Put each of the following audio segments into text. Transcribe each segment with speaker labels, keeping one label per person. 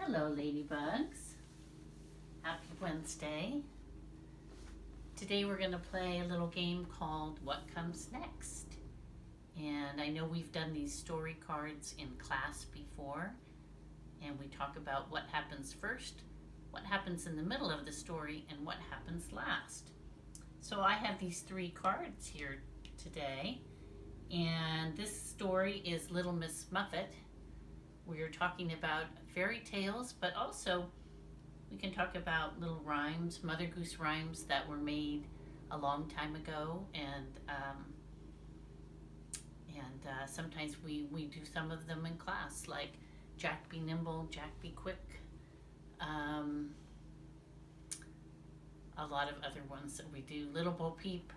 Speaker 1: Hello, ladybugs. Happy Wednesday. Today we're going to play a little game called What Comes Next. And I know we've done these story cards in class before, and we talk about what happens first, what happens in the middle of the story, and what happens last. So I have these three cards here today, and this story is Little Miss Muffet. We are talking about fairy tales, but also we can talk about little rhymes, Mother Goose rhymes that were made a long time ago, and sometimes we do some of them in class, like Jack Be Nimble, Jack Be Quick, a lot of other ones that we do, Little Bo Peep,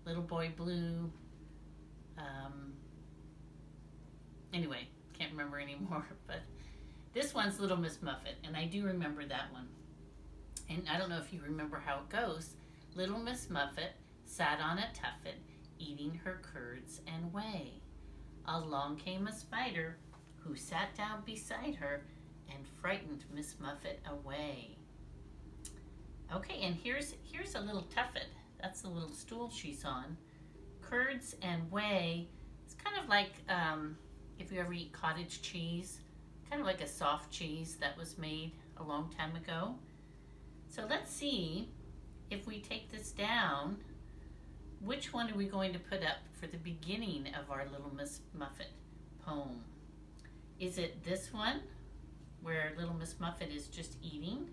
Speaker 1: Little Boy Blue, anyway, can't remember anymore, but this one's Little Miss Muffet, and I do remember that one. And I don't know if you remember how it goes. Little Miss Muffet sat on a tuffet, eating her curds and whey. Along came a spider, who sat down beside her and frightened Miss Muffet away. Okay, and here's a little tuffet. That's the little stool she's on. Curds and whey. It's kind of like if you ever eat cottage cheese, kind of like a soft cheese that was made a long time ago. So let's see if we take this down, which one are we going to put up for the beginning of our Little Miss Muffet poem? Is it this one, where Little Miss Muffet is just eating,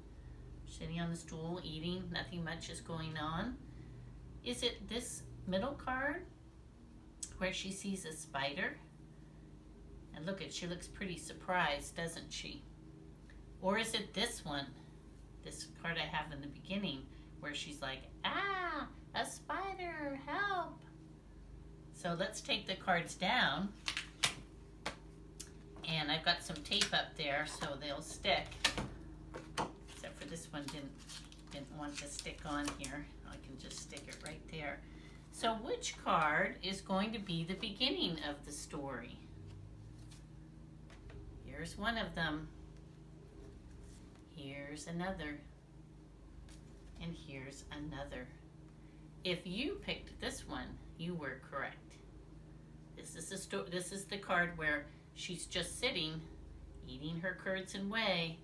Speaker 1: sitting on the stool, eating, nothing much is going on? Is it this middle card, where she sees a spider? And look she looks pretty surprised, doesn't she? Or is it this one, this card I have in the beginning, where she's like, ah, a spider, help. So let's take the cards down. And I've got some tape up there so they'll stick. Except for this one didn't want to stick on here. I can just stick it right there. So which card is going to be the beginning of the story? Here's one of them. Here's another. And here's another. If you picked this one, you were correct. This is the card where she's just sitting, eating her curds and whey.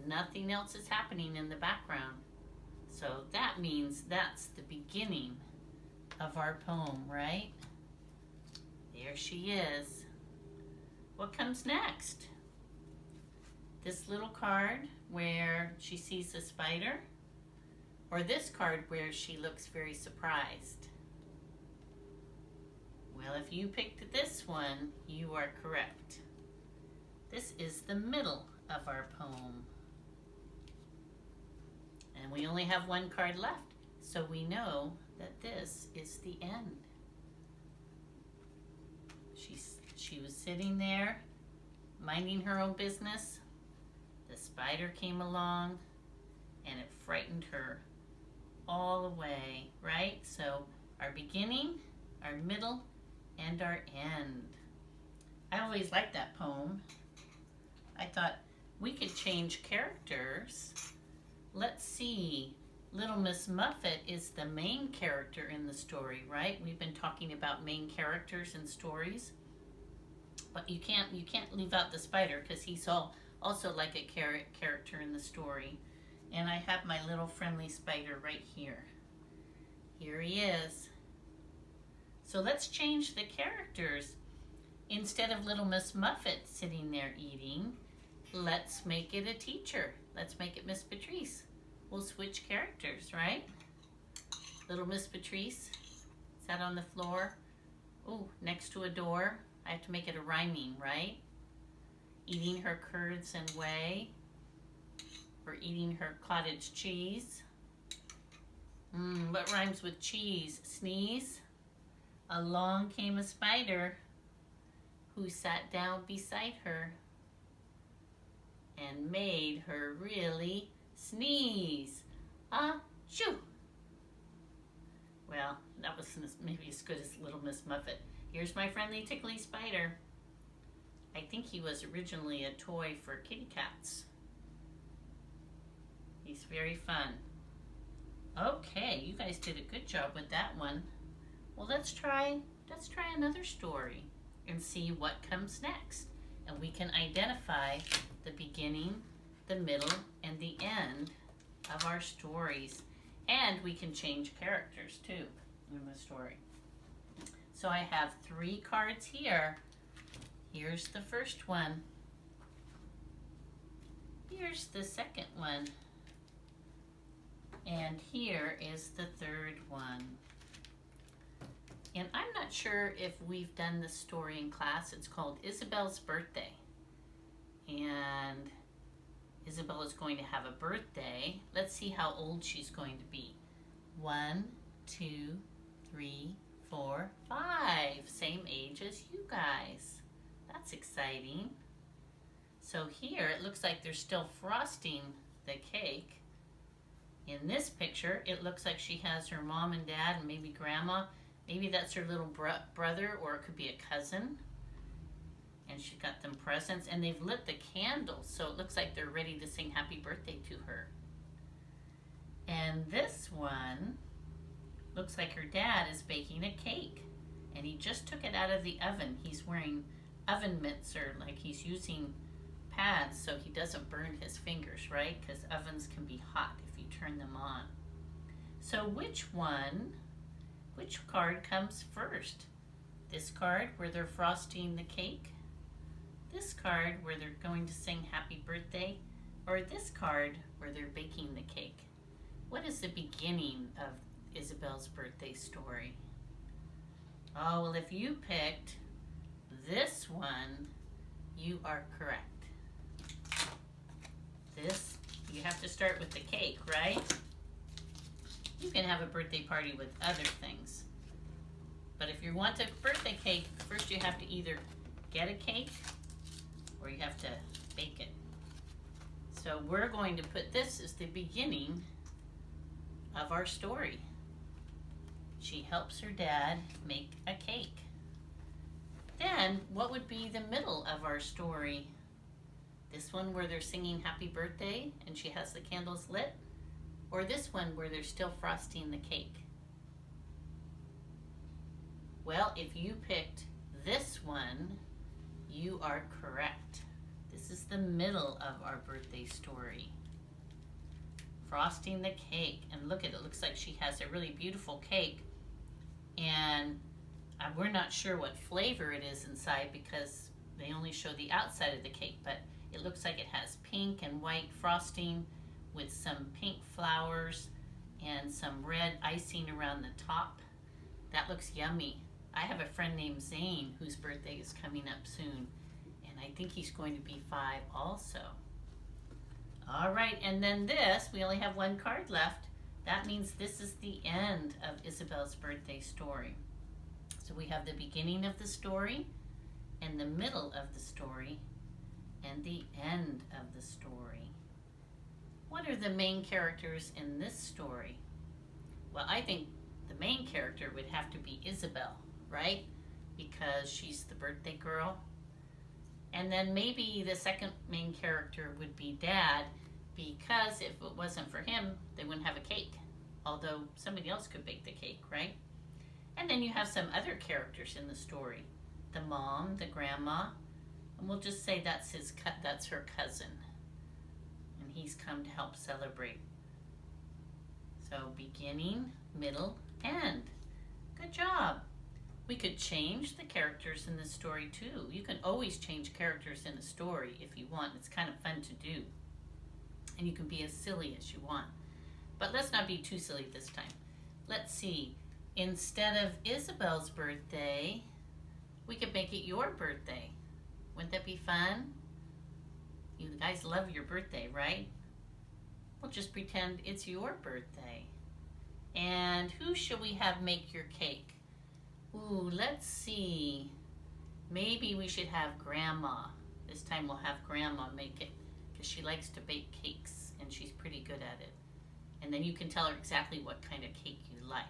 Speaker 1: Nothing else is happening in the background. So that means that's the beginning of our poem, right? There she is. What comes next? This little card where she sees a spider, or this card where she looks very surprised? Well, if you picked this one, you are correct. This is the middle of our poem. And we only have one card left, so we know that this is the end. She was sitting there, minding her own business. The spider came along, and it frightened her all away, right? So our beginning, our middle, and our end. I always liked that poem. I thought we could change characters. Let's see. Little Miss Muffet is the main character in the story, right? We've been talking about main characters in stories. But you can't leave out the spider, because he's also like a character in the story. And I have my little friendly spider right here. Here he is. So let's change the characters. Instead of Little Miss Muffet sitting there eating, let's make it a teacher. Let's make it Miss Patrice. We'll switch characters, right? Little Miss Patrice sat on the floor. Oh, next to a door. I have to make it a rhyming, right? Eating her curds and whey, or eating her cottage cheese. What rhymes with cheese? Sneeze. Along came a spider, who sat down beside her and made her really sneeze. Achoo! Well, that was maybe as good as Little Miss Muffet. Here's my friendly tickly spider. I think he was originally a toy for kitty cats. He's very fun. Okay, you guys did a good job with that one. Well, let's try another story and see what comes next. And we can identify the beginning, the middle, and the end of our stories. And we can change characters too in the story. So I have 3 cards here. Here's the first one. Here's the second one. And here is the third one. And I'm not sure if we've done this story in class. It's called Isabelle's Birthday. And Isabelle is going to have a birthday. Let's see how old she's going to be. 1, 2, 3, 4, 5. Same age as you guys. That's exciting. So here it looks like they're still frosting the cake. In this picture, it looks like she has her mom and dad and maybe grandma. Maybe that's her little brother, or it could be a cousin. And she got them presents, and they've lit the candles, so it looks like they're ready to sing happy birthday to her. And this one looks like her dad is baking a cake, and he just took it out of the oven. He's wearing oven mitts, or like he's using pads so he doesn't burn his fingers, right? Because ovens can be hot if you turn them on. So which card comes first? This card where they're frosting the cake? This card where they're going to sing happy birthday? Or this card where they're baking the cake? What is the beginning of Isabelle's birthday story? Oh, well, if you picked this one, you are correct. This, you have to start with the cake, right? You can have a birthday party with other things. But if you want a birthday cake, first you have to either get a cake or you have to bake it. So we're going to put this as the beginning of our story. She helps her dad make a cake. Then, what would be the middle of our story? This one where they're singing happy birthday and she has the candles lit? Or this one where they're still frosting the cake? Well, if you picked this one, you are correct. This is the middle of our birthday story. Frosting the cake. And look at it, looks like she has a really beautiful cake. And we're not sure what flavor it is inside because they only show the outside of the cake, but it looks like it has pink and white frosting with some pink flowers and some red icing around the top. That looks yummy. I have a friend named Zane whose birthday is coming up soon, and I think he's going to be 5 also. All right, and then this, we only have 1 card left. That means this is the end of Isabelle's birthday story. So we have the beginning of the story, and the middle of the story, and the end of the story. What are the main characters in this story? Well, I think the main character would have to be Isabelle, right? Because she's the birthday girl. And then maybe the second main character would be Dad, because if it wasn't for him, they wouldn't have a cake. Although somebody else could bake the cake, right? And then you have some other characters in the story. The mom, the grandma, and we'll just say that's her cousin. And he's come to help celebrate. So beginning, middle, end. Good job. We could change the characters in the story too. You can always change characters in a story if you want. It's kind of fun to do. And you can be as silly as you want. But let's not be too silly this time. Let's see. Instead of Isabelle's birthday, we could make it your birthday. Wouldn't that be fun? You guys love your birthday, right? We'll just pretend it's your birthday. And who should we have make your cake? Ooh, let's see. Maybe we should have Grandma. This time we'll have Grandma make it because she likes to bake cakes and she's pretty good at it. And then you can tell her exactly what kind of cake you like.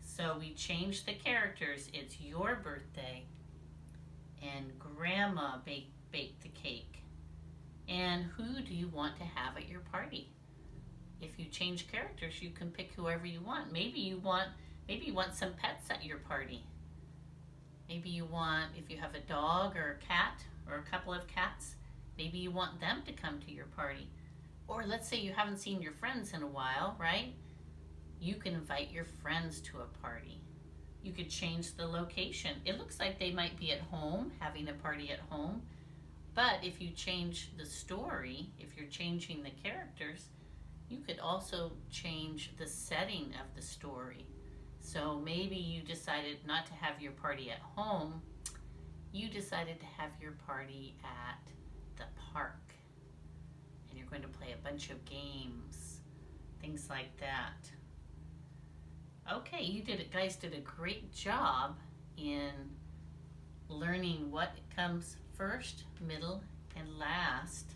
Speaker 1: So we changed the characters. It's your birthday. and Grandma baked the cake. And who do you want to have at your party? If you change characters, you can pick whoever you want. Maybe you want some pets at your party. Maybe you want, if you have a dog or a cat or a couple of cats, maybe you want them to come to your party. Or let's say you haven't seen your friends in a while, right? You can invite your friends to a party. You could change the location. It looks like they might be at home, having a party at home. But if you change the story, if you're changing the characters, you could also change the setting of the story. So maybe you decided not to have your party at home. You decided to have your party at the park. And you're going to play a bunch of games, things like that. Okay, you guys did a great job in learning what comes first, middle, and last,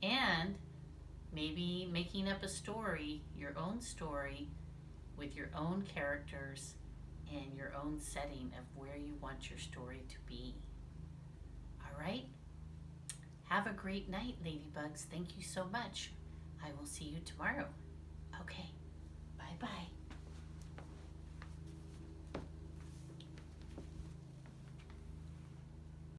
Speaker 1: and maybe making up a story, your own story, with your own characters and your own setting of where you want your story to be. All right? Have a great night, Ladybugs. Thank you so much. I will see you tomorrow.